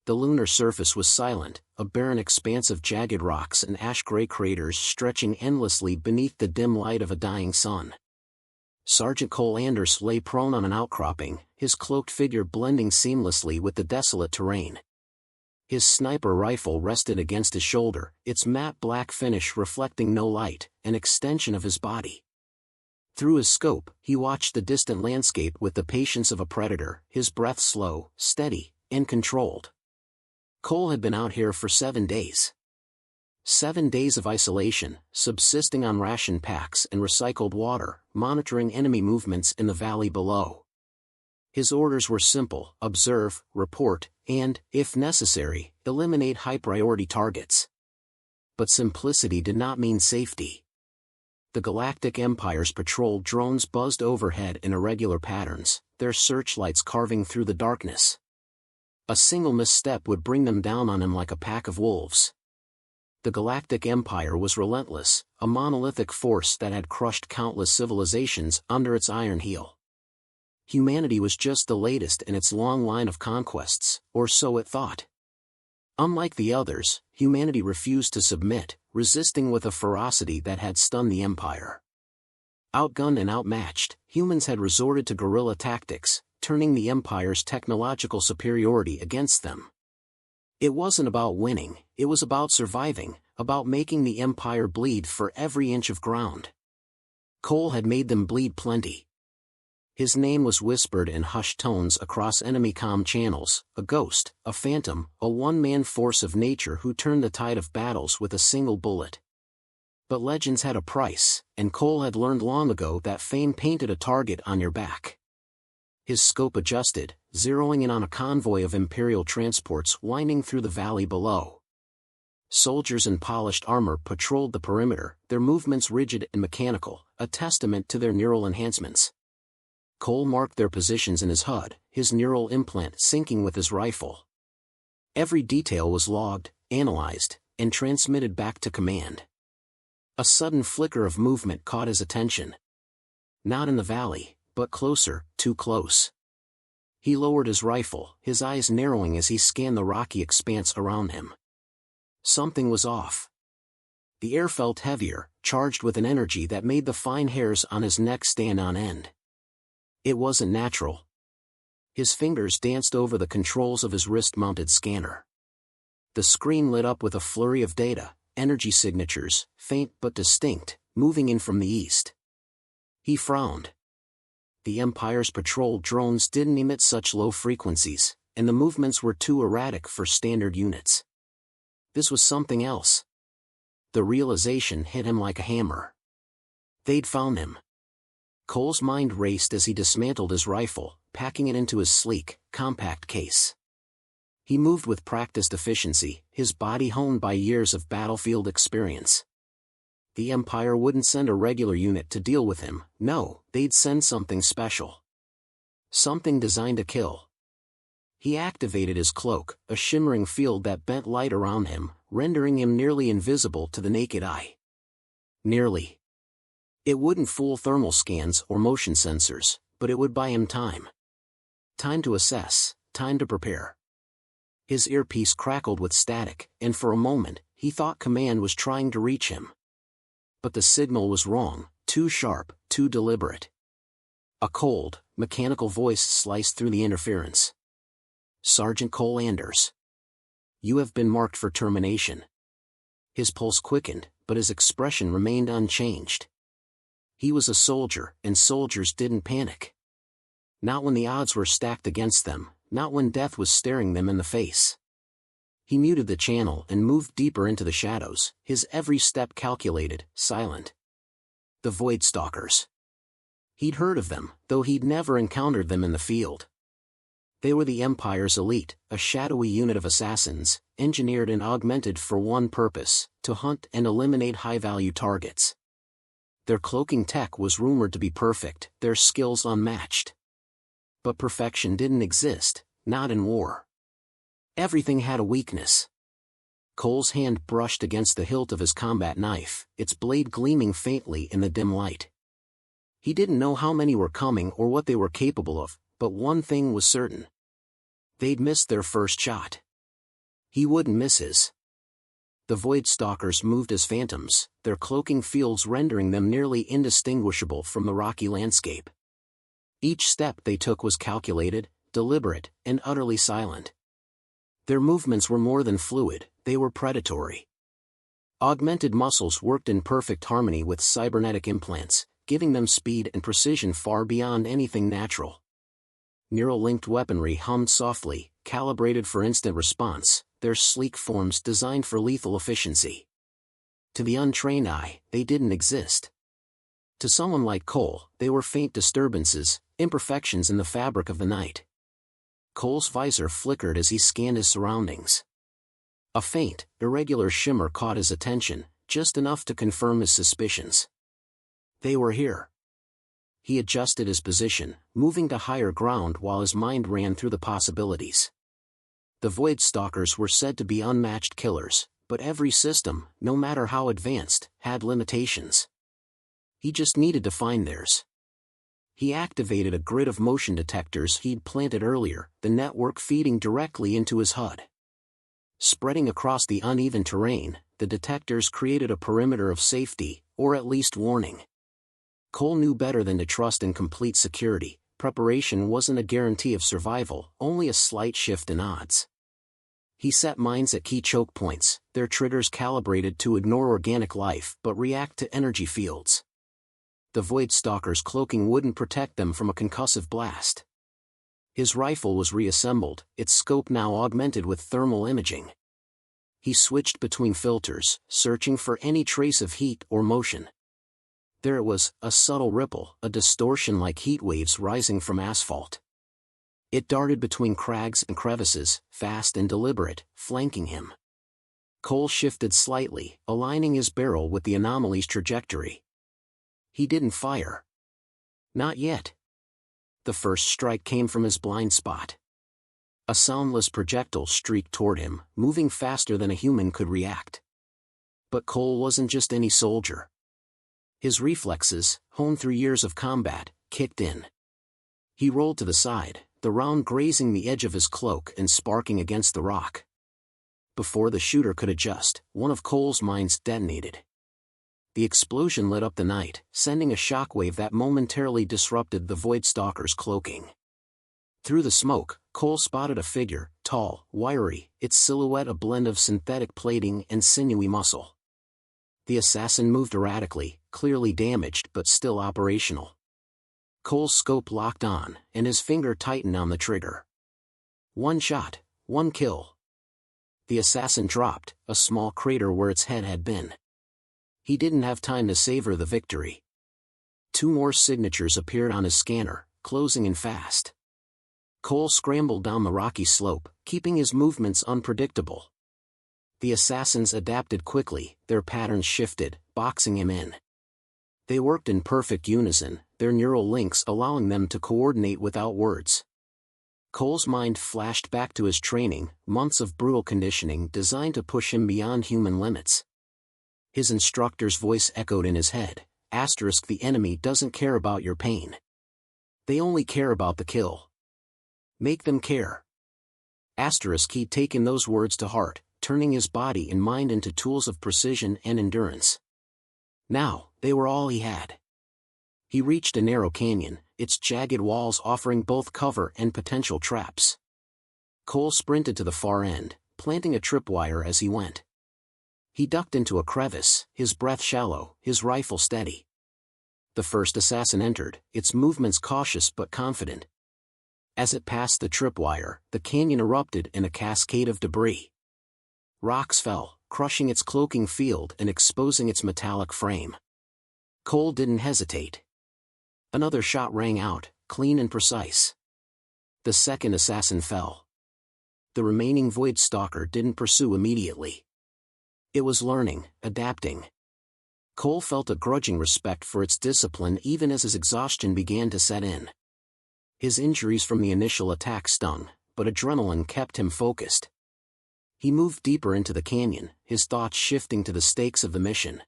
The lunar surface was silent, a barren expanse of jagged rocks and ash-gray craters stretching endlessly beneath the dim light of a dying sun. Sergeant Cole Anders lay prone on an outcropping, his cloaked figure blending seamlessly with the desolate terrain. His sniper rifle rested against his shoulder, its matte black finish reflecting no light, an extension of his body. Through his scope, he watched the distant landscape with the patience of a predator, his breath slow, steady, and controlled. Cole had been out here for 7 days. 7 days of isolation, subsisting on ration packs and recycled water, monitoring enemy movements in the valley below. His orders were simple: observe, report, and, if necessary, eliminate high-priority targets. But simplicity did not mean safety. The Galactic Empire's patrol drones buzzed overhead in irregular patterns, their searchlights carving through the darkness. A single misstep would bring them down on him like a pack of wolves. The Galactic Empire was relentless, a monolithic force that had crushed countless civilizations under its iron heel. Humanity was just the latest in its long line of conquests, or so it thought. Unlike the others, humanity refused to submit, resisting with a ferocity that had stunned the Empire. Outgunned and outmatched, humans had resorted to guerrilla tactics, turning the Empire's technological superiority against them. It wasn't about winning, it was about surviving, about making the Empire bleed for every inch of ground. Cole had made them bleed plenty. His name was whispered in hushed tones across enemy comm channels, a ghost, a phantom, a one-man force of nature who turned the tide of battles with a single bullet. But legends had a price, and Cole had learned long ago that fame painted a target on your back. His scope adjusted, zeroing in on a convoy of Imperial transports winding through the valley below. Soldiers in polished armor patrolled the perimeter, their movements rigid and mechanical, a testament to their neural enhancements. Cole marked their positions in his HUD, his neural implant syncing with his rifle. Every detail was logged, analyzed, and transmitted back to command. A sudden flicker of movement caught his attention. Not in the valley, but closer, too close. He lowered his rifle, his eyes narrowing as he scanned the rocky expanse around him. Something was off. The air felt heavier, charged with an energy that made the fine hairs on his neck stand on end. It wasn't natural. His fingers danced over the controls of his wrist-mounted scanner. The screen lit up with a flurry of data, energy signatures, faint but distinct, moving in from the east. He frowned. The Empire's patrol drones didn't emit such low frequencies, and the movements were too erratic for standard units. This was something else. The realization hit him like a hammer. They'd found him. Cole's mind raced as he dismantled his rifle, packing it into his sleek, compact case. He moved with practiced efficiency, his body honed by years of battlefield experience. The Empire wouldn't send a regular unit to deal with him, no, they'd send something special. Something designed to kill. He activated his cloak, a shimmering field that bent light around him, rendering him nearly invisible to the naked eye. Nearly. It wouldn't fool thermal scans or motion sensors, but it would buy him time. Time to assess, time to prepare. His earpiece crackled with static, and for a moment, he thought command was trying to reach him. But the signal was wrong, too sharp, too deliberate. A cold, mechanical voice sliced through the interference. "Sergeant Cole Anders. You have been marked for termination." His pulse quickened, but his expression remained unchanged. He was a soldier, and soldiers didn't panic. Not when the odds were stacked against them, not when death was staring them in the face. He muted the channel and moved deeper into the shadows, his every step calculated, silent. The Void Stalkers. He'd heard of them, though he'd never encountered them in the field. They were the Empire's elite, a shadowy unit of assassins, engineered and augmented for one purpose: to hunt and eliminate high-value targets. Their cloaking tech was rumored to be perfect, their skills unmatched. But perfection didn't exist, not in war. Everything had a weakness. Cole's hand brushed against the hilt of his combat knife, its blade gleaming faintly in the dim light. He didn't know how many were coming or what they were capable of, but one thing was certain. They'd missed their first shot. He wouldn't miss his. The Void Stalkers moved as phantoms, their cloaking fields rendering them nearly indistinguishable from the rocky landscape. Each step they took was calculated, deliberate, and utterly silent. Their movements were more than fluid, they were predatory. Augmented muscles worked in perfect harmony with cybernetic implants, giving them speed and precision far beyond anything natural. Neural-linked weaponry hummed softly, calibrated for instant response, their sleek forms designed for lethal efficiency. To the untrained eye, they didn't exist. To someone like Cole, they were faint disturbances, imperfections in the fabric of the night. Cole's visor flickered as he scanned his surroundings. A faint, irregular shimmer caught his attention, just enough to confirm his suspicions. They were here. He adjusted his position, moving to higher ground while his mind ran through the possibilities. The Void Stalkers were said to be unmatched killers, but every system, no matter how advanced, had limitations. He just needed to find theirs. He activated a grid of motion detectors he'd planted earlier, the network feeding directly into his HUD. Spreading across the uneven terrain, the detectors created a perimeter of safety, or at least warning. Cole knew better than to trust in complete security. Preparation wasn't a guarantee of survival, only a slight shift in odds. He set mines at key choke points, their triggers calibrated to ignore organic life but react to energy fields. The Void Stalker's cloaking wouldn't protect them from a concussive blast. His rifle was reassembled, its scope now augmented with thermal imaging. He switched between filters, searching for any trace of heat or motion. There it was, a subtle ripple, a distortion like heat waves rising from asphalt. It darted between crags and crevices, fast and deliberate, flanking him. Cole shifted slightly, aligning his barrel with the anomaly's trajectory. He didn't fire. Not yet. The first strike came from his blind spot. A soundless projectile streaked toward him, moving faster than a human could react. But Cole wasn't just any soldier. His reflexes, honed through years of combat, kicked in. He rolled to the side, the round grazing the edge of his cloak and sparking against the rock. Before the shooter could adjust, one of Cole's mines detonated. The explosion lit up the night, sending a shockwave that momentarily disrupted the Void Stalker's cloaking. Through the smoke, Cole spotted a figure, tall, wiry, its silhouette a blend of synthetic plating and sinewy muscle. The assassin moved erratically, clearly damaged but still operational. Cole's scope locked on, and his finger tightened on the trigger. One shot, one kill. The assassin dropped, a small crater where its head had been. He didn't have time to savor the victory. Two more signatures appeared on his scanner, closing in fast. Cole scrambled down the rocky slope, keeping his movements unpredictable. The assassins adapted quickly, their patterns shifted, boxing him in. They worked in perfect unison, their neural links allowing them to coordinate without words. Cole's mind flashed back to his training, months of brutal conditioning designed to push him beyond human limits. His instructor's voice echoed in his head, *, the enemy doesn't care about your pain. They only care about the kill. Make them care. He'd taken those words to heart, turning his body and mind into tools of precision and endurance. Now, they were all he had. He reached a narrow canyon, its jagged walls offering both cover and potential traps. Cole sprinted to the far end, planting a tripwire as he went. He ducked into a crevice, his breath shallow, his rifle steady. The first assassin entered, its movements cautious but confident. As it passed the tripwire, the canyon erupted in a cascade of debris. Rocks fell, crushing its cloaking field and exposing its metallic frame. Cole didn't hesitate. Another shot rang out, clean and precise. The second assassin fell. The remaining Void Stalker didn't pursue immediately. It was learning, adapting. Cole felt a grudging respect for its discipline even as his exhaustion began to set in. His injuries from the initial attack stung, but adrenaline kept him focused. He moved deeper into the canyon, his thoughts shifting to the stakes of the mission.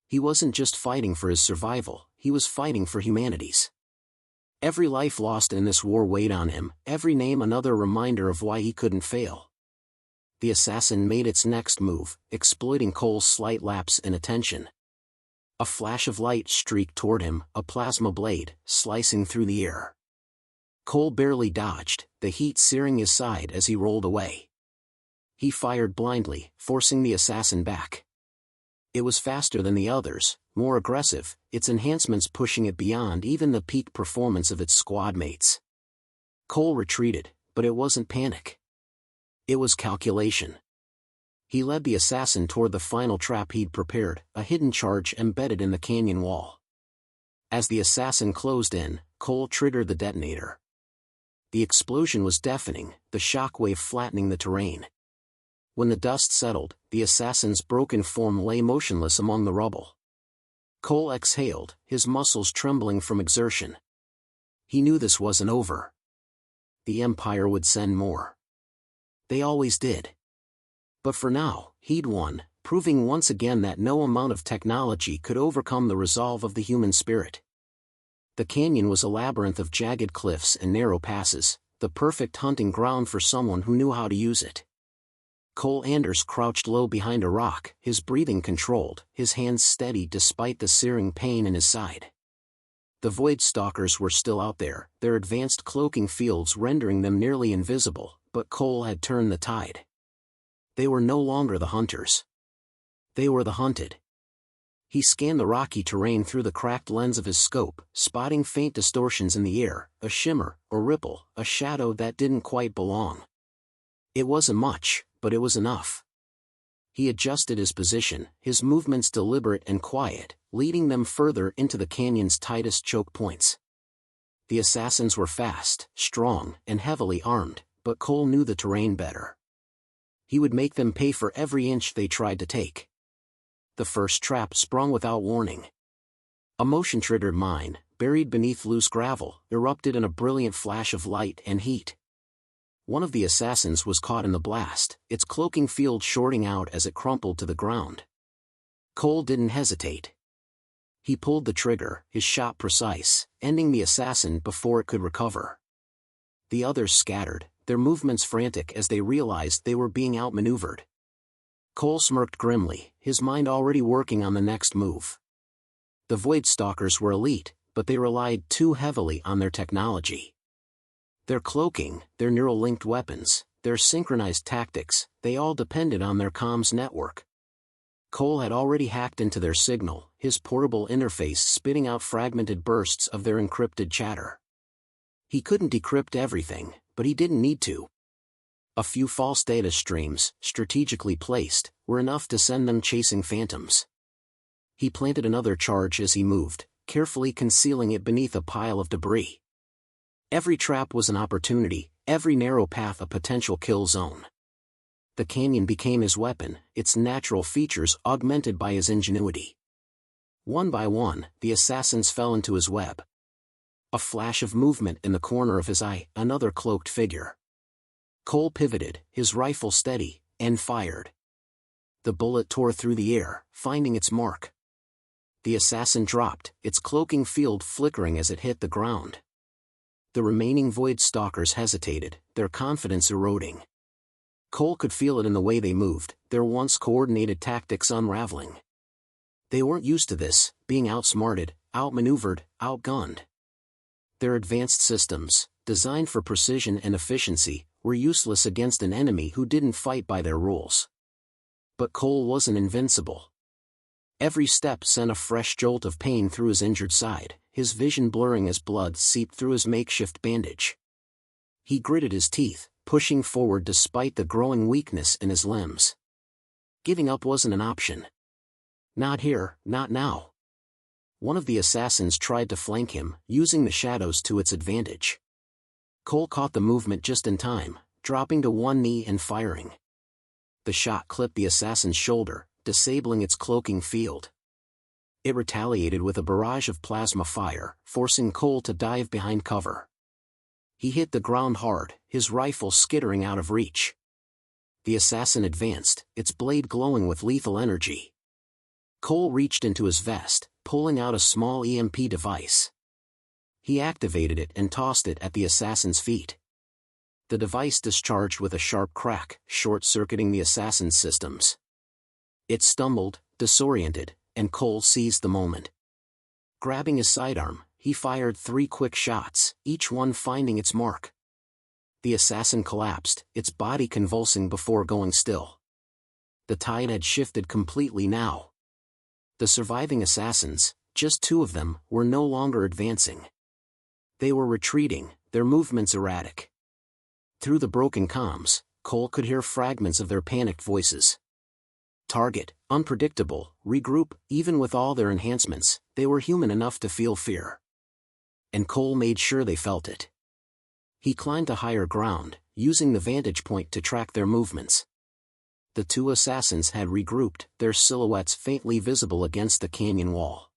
He wasn't just fighting for his survival, he was fighting for humanity's. Every life lost in this war weighed on him, every name another reminder of why he couldn't fail. The assassin made its next move, exploiting Cole's slight lapse in attention. A flash of light streaked toward him, a plasma blade, slicing through the air. Cole barely dodged, the heat searing his side as he rolled away. He fired blindly, forcing the assassin back. It was faster than the others, more aggressive, its enhancements pushing it beyond even the peak performance of its squad mates. Cole retreated, but it wasn't panic. It was calculation. He led the assassin toward the final trap he'd prepared, a hidden charge embedded in the canyon wall. As the assassin closed in, Cole triggered the detonator. The explosion was deafening, the shockwave flattening the terrain. When the dust settled, the assassin's broken form lay motionless among the rubble. Cole exhaled, his muscles trembling from exertion. He knew this wasn't over. The Empire would send more. They always did. But for now, he'd won, proving once again that no amount of technology could overcome the resolve of the human spirit. The canyon was a labyrinth of jagged cliffs and narrow passes, the perfect hunting ground for someone who knew how to use it. Cole Anders crouched low behind a rock, his breathing controlled, his hands steady despite the searing pain in his side. The Void Stalkers were still out there, their advanced cloaking fields rendering them nearly invisible, but Cole had turned the tide. They were no longer the hunters. They were the hunted. He scanned the rocky terrain through the cracked lens of his scope, spotting faint distortions in the air, a shimmer, a ripple, a shadow that didn't quite belong. It wasn't much, but it was enough. He adjusted his position, his movements deliberate and quiet, leading them further into the canyon's tightest choke points. The assassins were fast, strong, and heavily armed, but Cole knew the terrain better. He would make them pay for every inch they tried to take. The first trap sprung without warning. A motion-triggered mine, buried beneath loose gravel, erupted in a brilliant flash of light and heat. One of the assassins was caught in the blast, its cloaking field shorting out as it crumpled to the ground. Cole didn't hesitate. He pulled the trigger, his shot precise, ending the assassin before it could recover. The others scattered, their movements frantic as they realized they were being outmaneuvered. Cole smirked grimly, his mind already working on the next move. The Void Stalkers were elite, but they relied too heavily on their technology. Their cloaking, their neural-linked weapons, their synchronized tactics, they all depended on their comms network. Cole had already hacked into their signal, his portable interface spitting out fragmented bursts of their encrypted chatter. He couldn't decrypt everything, but he didn't need to. A few false data streams, strategically placed, were enough to send them chasing phantoms. He planted another charge as he moved, carefully concealing it beneath a pile of debris. Every trap was an opportunity, every narrow path a potential kill zone. The canyon became his weapon, its natural features augmented by his ingenuity. One by one, the assassins fell into his web. A flash of movement in the corner of his eye, another cloaked figure. Cole pivoted, his rifle steady, and fired. The bullet tore through the air, finding its mark. The assassin dropped, its cloaking field flickering as it hit the ground. The remaining Void Stalkers hesitated, their confidence eroding. Cole could feel it in the way they moved, their once coordinated tactics unraveling. They weren't used to this, being outsmarted, outmaneuvered, outgunned. Their advanced systems, designed for precision and efficiency, were useless against an enemy who didn't fight by their rules. But Cole wasn't invincible. Every step sent a fresh jolt of pain through his injured side, his vision blurring as blood seeped through his makeshift bandage. He gritted his teeth, pushing forward despite the growing weakness in his limbs. Giving up wasn't an option. Not here, not now. One of the assassins tried to flank him, using the shadows to its advantage. Cole caught the movement just in time, dropping to one knee and firing. The shot clipped the assassin's shoulder, disabling its cloaking field. It retaliated with a barrage of plasma fire, forcing Cole to dive behind cover. He hit the ground hard, his rifle skittering out of reach. The assassin advanced, its blade glowing with lethal energy. Cole reached into his vest, pulling out a small EMP device. He activated it and tossed it at the assassin's feet. The device discharged with a sharp crack, short-circuiting the assassin's systems. It stumbled, disoriented, and Cole seized the moment. Grabbing his sidearm, he fired 3 quick shots, each one finding its mark. The assassin collapsed, its body convulsing before going still. The tide had shifted completely now. The surviving assassins, just 2 of them, were no longer advancing. They were retreating, their movements erratic. Through the broken comms, Cole could hear fragments of their panicked voices. Target, unpredictable, regroup. Even with all their enhancements, they were human enough to feel fear. And Cole made sure they felt it. He climbed to higher ground, using the vantage point to track their movements. The 2 assassins had regrouped, their silhouettes faintly visible against the canyon wall.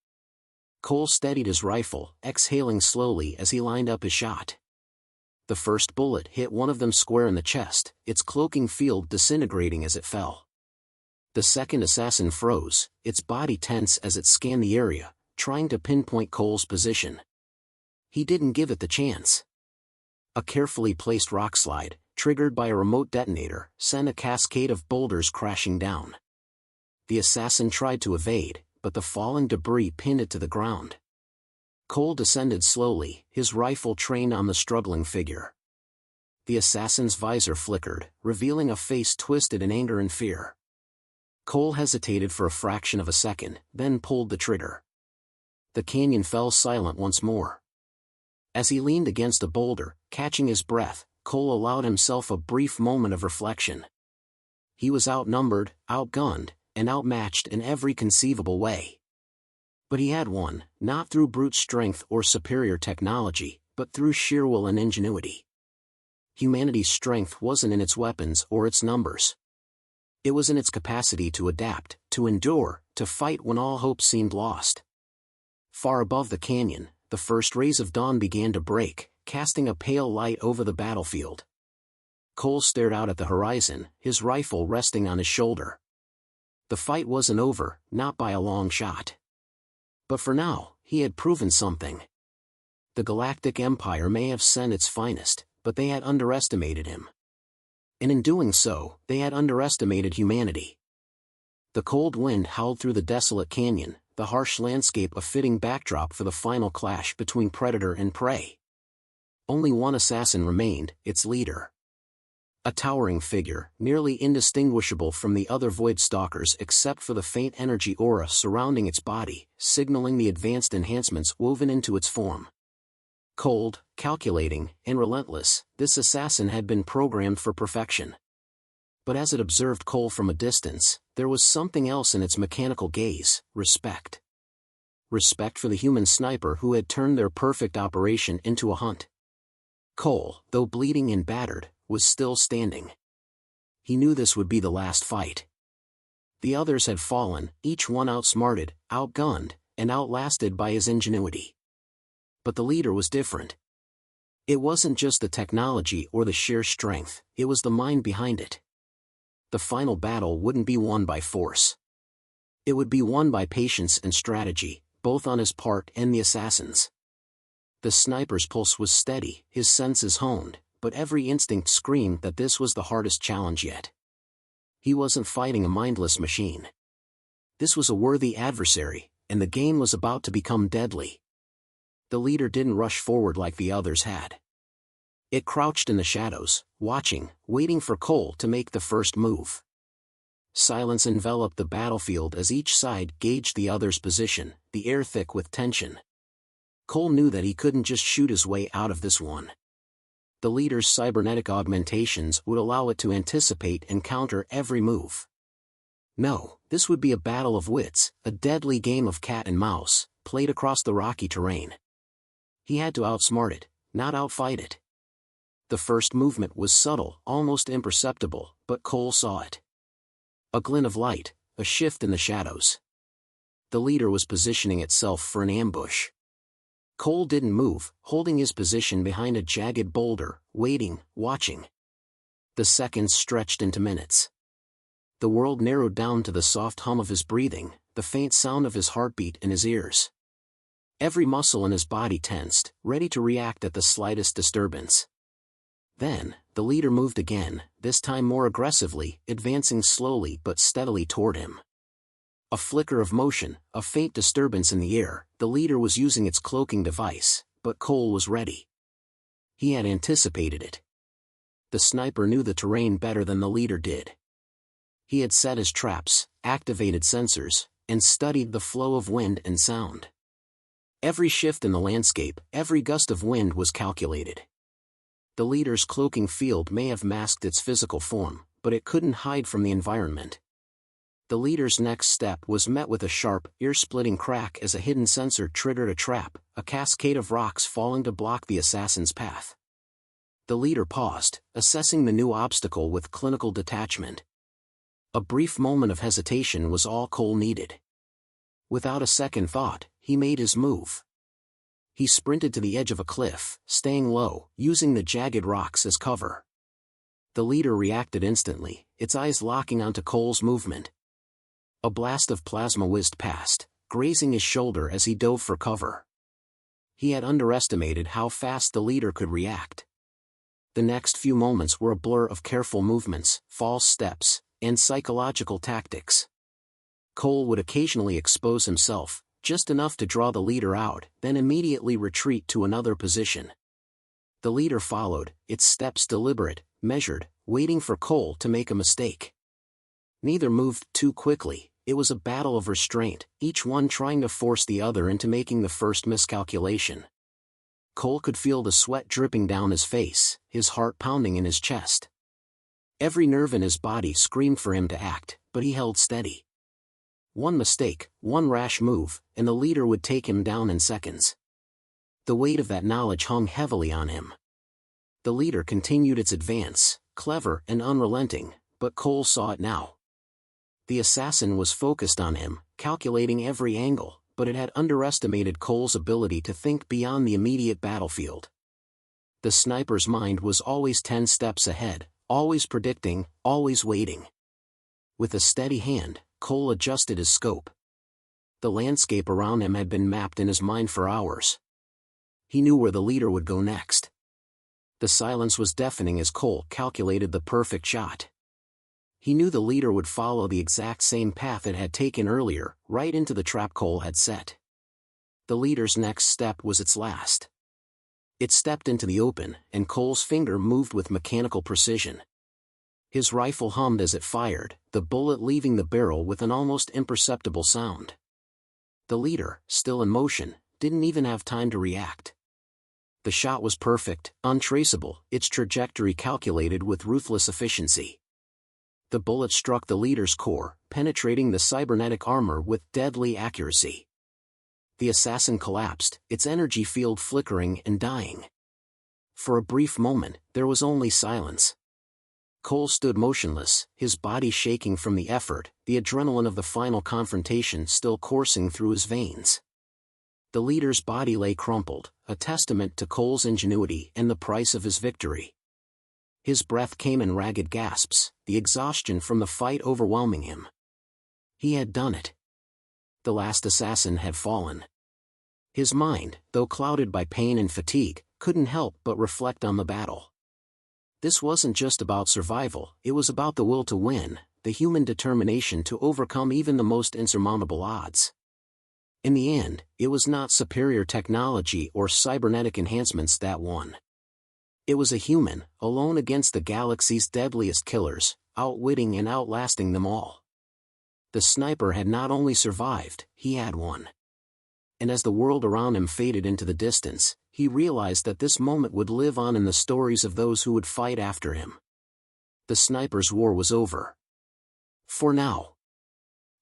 Cole steadied his rifle, exhaling slowly as he lined up his shot. The first bullet hit one of them square in the chest, its cloaking field disintegrating as it fell. The second assassin froze, its body tense as it scanned the area, trying to pinpoint Cole's position. He didn't give it the chance. A carefully placed rockslide, triggered by a remote detonator, sent a cascade of boulders crashing down. The assassin tried to evade, but the falling debris pinned it to the ground. Cole descended slowly, his rifle trained on the struggling figure. The assassin's visor flickered, revealing a face twisted in anger and fear. Cole hesitated for a fraction of a second, then pulled the trigger. The canyon fell silent once more. As he leaned against a boulder, catching his breath, Cole allowed himself a brief moment of reflection. He was outnumbered, outgunned, and outmatched in every conceivable way. But he had won, not through brute strength or superior technology, but through sheer will and ingenuity. Humanity's strength wasn't in its weapons or its numbers. It was in its capacity to adapt, to endure, to fight when all hope seemed lost. Far above the canyon, the first rays of dawn began to break, casting a pale light over the battlefield. Cole stared out at the horizon, his rifle resting on his shoulder. The fight wasn't over, not by a long shot. But for now, he had proven something. The Galactic Empire may have sent its finest, but they had underestimated him. And in doing so, they had underestimated humanity. The cold wind howled through the desolate canyon, the harsh landscape a fitting backdrop for the final clash between predator and prey. Only one assassin remained, its leader. A towering figure, nearly indistinguishable from the other Void Stalkers except for the faint energy aura surrounding its body, signaling the advanced enhancements woven into its form. Cold, calculating, and relentless, this assassin had been programmed for perfection. But as it observed Cole from a distance, there was something else in its mechanical gaze: respect. Respect for the human sniper who had turned their perfect operation into a hunt. Cole, though bleeding and battered, was still standing. He knew this would be the last fight. The others had fallen, each one outsmarted, outgunned, and outlasted by his ingenuity. But the leader was different. It wasn't just the technology or the sheer strength, it was the mind behind it. The final battle wouldn't be won by force. It would be won by patience and strategy, both on his part and the assassin's. The sniper's pulse was steady, his senses honed, but every instinct screamed that this was the hardest challenge yet. He wasn't fighting a mindless machine. This was a worthy adversary, and the game was about to become deadly. The leader didn't rush forward like the others had. It crouched in the shadows, watching, waiting for Cole to make the first move. Silence enveloped the battlefield as each side gauged the other's position, the air thick with tension. Cole knew that he couldn't just shoot his way out of this one. The leader's cybernetic augmentations would allow it to anticipate and counter every move. No, this would be a battle of wits, a deadly game of cat and mouse, played across the rocky terrain. He had to outsmart it, not outfight it. The first movement was subtle, almost imperceptible, but Cole saw it. A glint of light, a shift in the shadows. The leader was positioning itself for an ambush. Cole didn't move, holding his position behind a jagged boulder, waiting, watching. The seconds stretched into minutes. The world narrowed down to the soft hum of his breathing, the faint sound of his heartbeat in his ears. Every muscle in his body tensed, ready to react at the slightest disturbance. Then, the leader moved again, this time more aggressively, advancing slowly but steadily toward him. A flicker of motion, a faint disturbance in the air, the leader was using its cloaking device, but Cole was ready. He had anticipated it. The sniper knew the terrain better than the leader did. He had set his traps, activated sensors, and studied the flow of wind and sound. Every shift in the landscape, every gust of wind was calculated. The leader's cloaking field may have masked its physical form, but it couldn't hide from the environment. The leader's next step was met with a sharp, ear-splitting crack as a hidden sensor triggered a trap, a cascade of rocks falling to block the assassin's path. The leader paused, assessing the new obstacle with clinical detachment. A brief moment of hesitation was all Cole needed. Without a second thought, he made his move. He sprinted to the edge of a cliff, staying low, using the jagged rocks as cover. The leader reacted instantly, its eyes locking onto Cole's movement. A blast of plasma whizzed past, grazing his shoulder as he dove for cover. He had underestimated how fast the leader could react. The next few moments were a blur of careful movements, false steps, and psychological tactics. Cole would occasionally expose himself, just enough to draw the leader out, then immediately retreat to another position. The leader followed, its steps deliberate, measured, waiting for Cole to make a mistake. Neither moved too quickly, it was a battle of restraint, each one trying to force the other into making the first miscalculation. Cole could feel the sweat dripping down his face, his heart pounding in his chest. Every nerve in his body screamed for him to act, but he held steady. One mistake, one rash move, and the leader would take him down in seconds. The weight of that knowledge hung heavily on him. The leader continued its advance, clever and unrelenting, but Cole saw it now. The assassin was focused on him, calculating every angle, but it had underestimated Cole's ability to think beyond the immediate battlefield. The sniper's mind was always 10 steps ahead, always predicting, always waiting. With a steady hand, Cole adjusted his scope. The landscape around him had been mapped in his mind for hours. He knew where the leader would go next. The silence was deafening as Cole calculated the perfect shot. He knew the leader would follow the exact same path it had taken earlier, right into the trap Cole had set. The leader's next step was its last. It stepped into the open, and Cole's finger moved with mechanical precision. His rifle hummed as it fired, the bullet leaving the barrel with an almost imperceptible sound. The leader, still in motion, didn't even have time to react. The shot was perfect, untraceable, its trajectory calculated with ruthless efficiency. The bullet struck the leader's core, penetrating the cybernetic armor with deadly accuracy. The assassin collapsed, its energy field flickering and dying. For a brief moment, there was only silence. Cole stood motionless, his body shaking from the effort, the adrenaline of the final confrontation still coursing through his veins. The leader's body lay crumpled, a testament to Cole's ingenuity and the price of his victory. His breath came in ragged gasps, the exhaustion from the fight overwhelming him. He had done it. The last assassin had fallen. His mind, though clouded by pain and fatigue, couldn't help but reflect on the battle. This wasn't just about survival, it was about the will to win, the human determination to overcome even the most insurmountable odds. In the end, it was not superior technology or cybernetic enhancements that won. It was a human, alone against the galaxy's deadliest killers, outwitting and outlasting them all. The sniper had not only survived, he had won. And as the world around him faded into the distance, he realized that this moment would live on in the stories of those who would fight after him. The sniper's war was over. For now.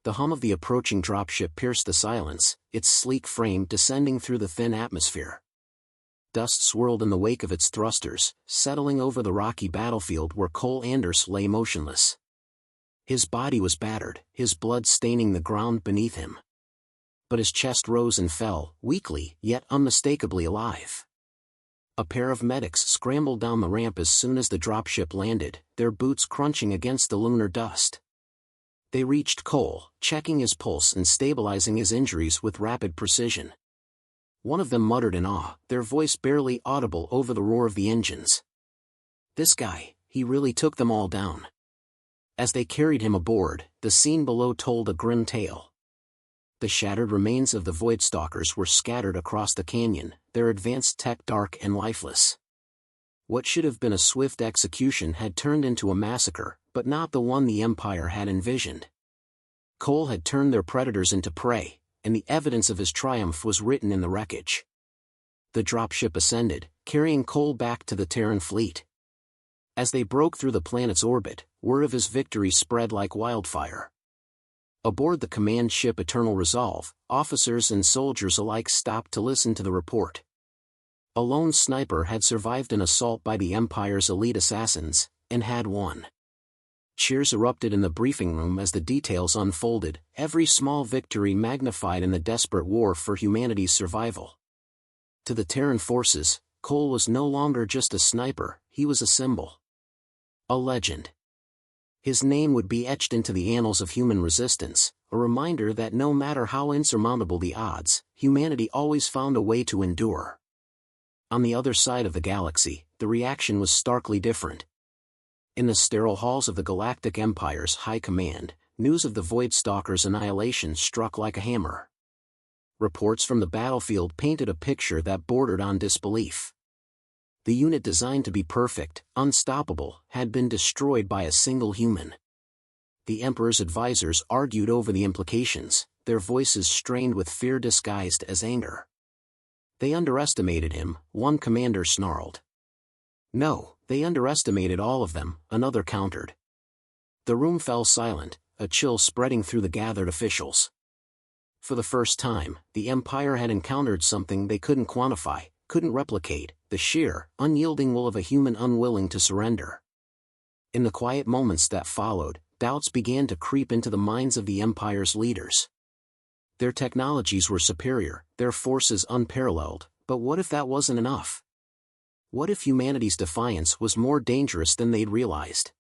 The hum of the approaching dropship pierced the silence, its sleek frame descending through the thin atmosphere. Dust swirled in the wake of its thrusters, settling over the rocky battlefield where Cole Anders lay motionless. His body was battered, his blood staining the ground beneath him. But his chest rose and fell, weakly, yet unmistakably alive. A pair of medics scrambled down the ramp as soon as the dropship landed, their boots crunching against the lunar dust. They reached Cole, checking his pulse and stabilizing his injuries with rapid precision. One of them muttered in awe, their voice barely audible over the roar of the engines. This guy, he really took them all down. As they carried him aboard, the scene below told a grim tale. The shattered remains of the Voidstalkers were scattered across the canyon, their advanced tech dark and lifeless. What should have been a swift execution had turned into a massacre, but not the one the Empire had envisioned. Cole had turned their predators into prey, and the evidence of his triumph was written in the wreckage. The dropship ascended, carrying Cole back to the Terran fleet. As they broke through the planet's orbit, word of his victory spread like wildfire. Aboard the command ship Eternal Resolve, officers and soldiers alike stopped to listen to the report. A lone sniper had survived an assault by the Empire's elite assassins, and had won. Cheers erupted in the briefing room as the details unfolded, every small victory magnified in the desperate war for humanity's survival. To the Terran forces, Cole was no longer just a sniper, he was a symbol. A legend. His name would be etched into the annals of human resistance, a reminder that no matter how insurmountable the odds, humanity always found a way to endure. On the other side of the galaxy, the reaction was starkly different. In the sterile halls of the Galactic Empire's high command, news of the Voidstalkers' annihilation struck like a hammer. Reports from the battlefield painted a picture that bordered on disbelief. The unit designed to be perfect, unstoppable, had been destroyed by a single human. The Emperor's advisors argued over the implications, their voices strained with fear disguised as anger. They underestimated him, one commander snarled. No, they underestimated all of them, another countered. The room fell silent, a chill spreading through the gathered officials. For the first time, the Empire had encountered something they couldn't quantify, couldn't replicate, the sheer, unyielding will of a human unwilling to surrender. In the quiet moments that followed, doubts began to creep into the minds of the Empire's leaders. Their technologies were superior, their forces unparalleled, but what if that wasn't enough? What if humanity's defiance was more dangerous than they'd realized?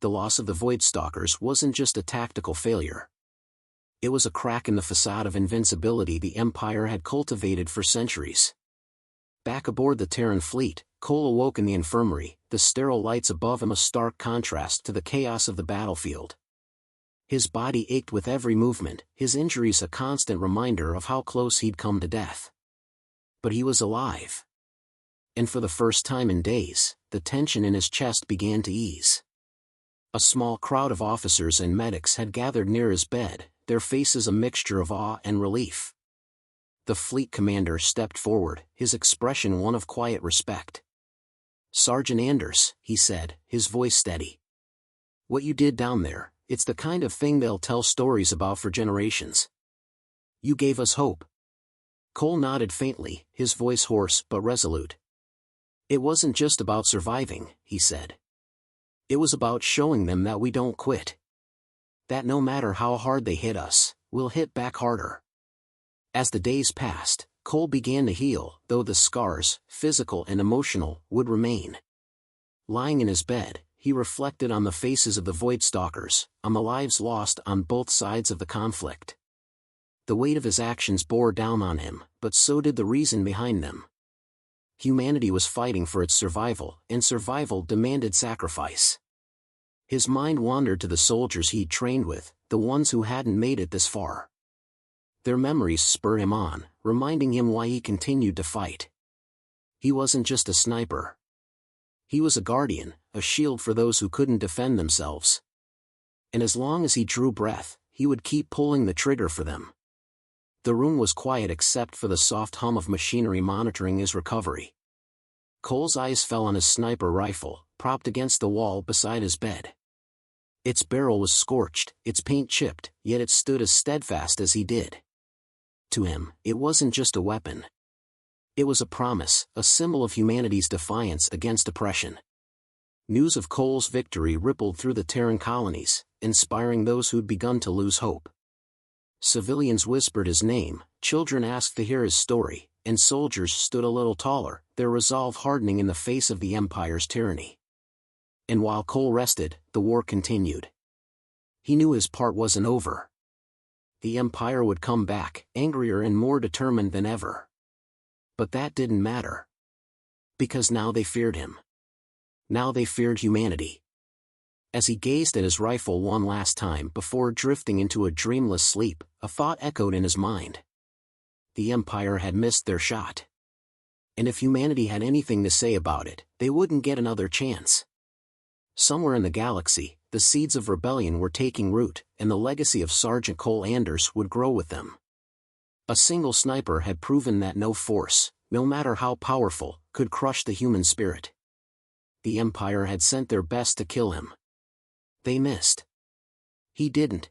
The loss of the Voidstalkers wasn't just a tactical failure. It was a crack in the facade of invincibility the Empire had cultivated for centuries. Back aboard the Terran fleet, Cole awoke in the infirmary, the sterile lights above him a stark contrast to the chaos of the battlefield. His body ached with every movement, his injuries a constant reminder of how close he'd come to death. But he was alive. And for the first time in days, the tension in his chest began to ease. A small crowd of officers and medics had gathered near his bed, their faces a mixture of awe and relief. The fleet commander stepped forward, his expression one of quiet respect. "Sergeant Anders," he said, his voice steady. "What you did down there, it's the kind of thing they'll tell stories about for generations. You gave us hope." Cole nodded faintly, his voice hoarse but resolute. "It wasn't just about surviving," he said. "It was about showing them that we don't quit. That no matter how hard they hit us, we'll hit back harder." As the days passed, Cole began to heal, though the scars, physical and emotional, would remain. Lying in his bed, he reflected on the faces of the Voidstalkers, on the lives lost on both sides of the conflict. The weight of his actions bore down on him, but so did the reason behind them. Humanity was fighting for its survival, and survival demanded sacrifice. His mind wandered to the soldiers he'd trained with, the ones who hadn't made it this far. Their memories spurred him on, reminding him why he continued to fight. He wasn't just a sniper. He was a guardian, a shield for those who couldn't defend themselves. And as long as he drew breath, he would keep pulling the trigger for them. The room was quiet except for the soft hum of machinery monitoring his recovery. Cole's eyes fell on his sniper rifle, propped against the wall beside his bed. Its barrel was scorched, its paint chipped, yet it stood as steadfast as he did. To him, it wasn't just a weapon. It was a promise, a symbol of humanity's defiance against oppression. News of Cole's victory rippled through the Terran colonies, inspiring those who'd begun to lose hope. Civilians whispered his name, children asked to hear his story, and soldiers stood a little taller, their resolve hardening in the face of the Empire's tyranny. And while Cole rested, the war continued. He knew his part wasn't over. The Empire would come back, angrier and more determined than ever. But that didn't matter. Because now they feared him. Now they feared humanity. As he gazed at his rifle one last time before drifting into a dreamless sleep, a thought echoed in his mind. The Empire had missed their shot. And if humanity had anything to say about it, they wouldn't get another chance. Somewhere in the galaxy, the seeds of rebellion were taking root, and the legacy of Sergeant Cole Anders would grow with them. A single sniper had proven that no force, no matter how powerful, could crush the human spirit. The Empire had sent their best to kill him. They missed. He didn't.